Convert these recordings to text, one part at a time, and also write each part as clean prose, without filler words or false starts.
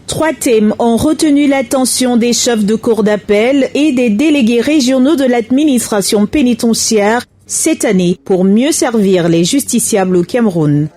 3 thèmes ont retenu l'attention des chefs de cour d'appel et des délégués régionaux de l'administration pénitentiaire cette année pour mieux servir les justiciables au Cameroun.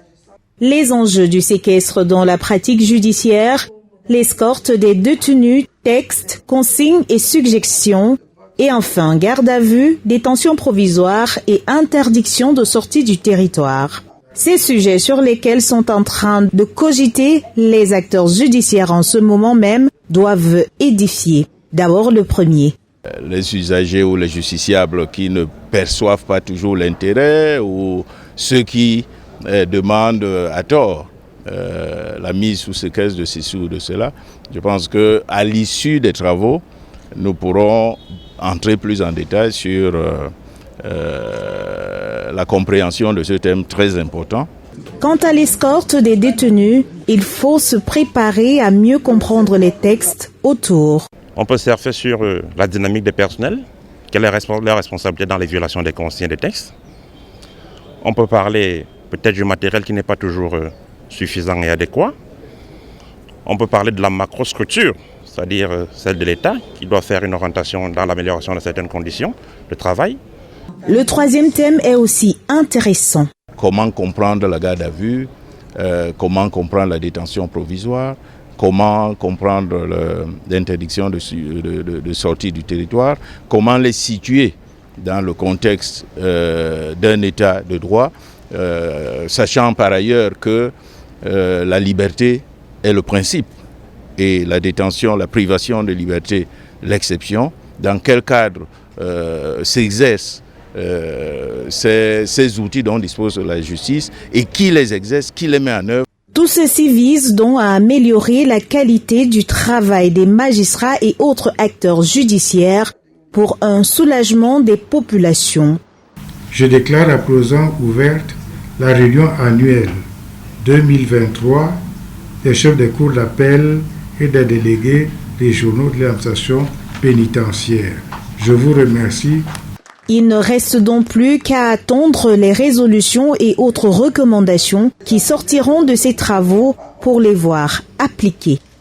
Les enjeux du séquestre dans la pratique judiciaire, l'escorte des détenus, textes, consignes et suggestions, et enfin garde à vue, détention provisoire et interdiction de sortie du territoire. Ces sujets sur lesquels sont en train de cogiter les acteurs judiciaires en ce moment même doivent édifier. D'abord le premier. Les usagers ou les justiciables qui ne perçoivent pas toujours l'intérêt ou ceux qui demandent à tort la mise sous séquestre de ceci ou de cela. Je pense qu'à l'issue des travaux, nous pourrons entrer plus en détail sur la compréhension de ce thème très important. Quant à l'escorte des détenus, il faut se préparer à mieux comprendre les textes autour. On peut surfer sur la dynamique des personnels, quelle est leur responsabilité dans les violations des consignes et des textes. On peut parler peut-être du matériel qui n'est pas toujours suffisant et adéquat. On peut parler de la macrostructure, c'est-à-dire celle de l'État, qui doit faire une orientation dans l'amélioration de certaines conditions de travail. Le troisième thème est aussi intéressant. Comment comprendre la garde à vue, comment comprendre la détention provisoire, comment comprendre l'interdiction de sortie du territoire, comment les situer dans le contexte d'un état de droit, sachant par ailleurs que la liberté est le principe et la détention, la privation de liberté, l'exception. Dans quel cadre s'exercent ces outils dont dispose la justice et qui les exerce, qui les met en œuvre. Tout ceci vise donc à améliorer la qualité du travail des magistrats et autres acteurs judiciaires pour un soulagement des populations. Je déclare à présent ouverte la réunion annuelle 2023 des chefs des cours d'appel et des délégués régionaux de l'administration pénitentiaire. Je vous remercie. Il ne reste donc plus qu'à attendre les résolutions et autres recommandations qui sortiront de ces travaux pour les voir appliquées.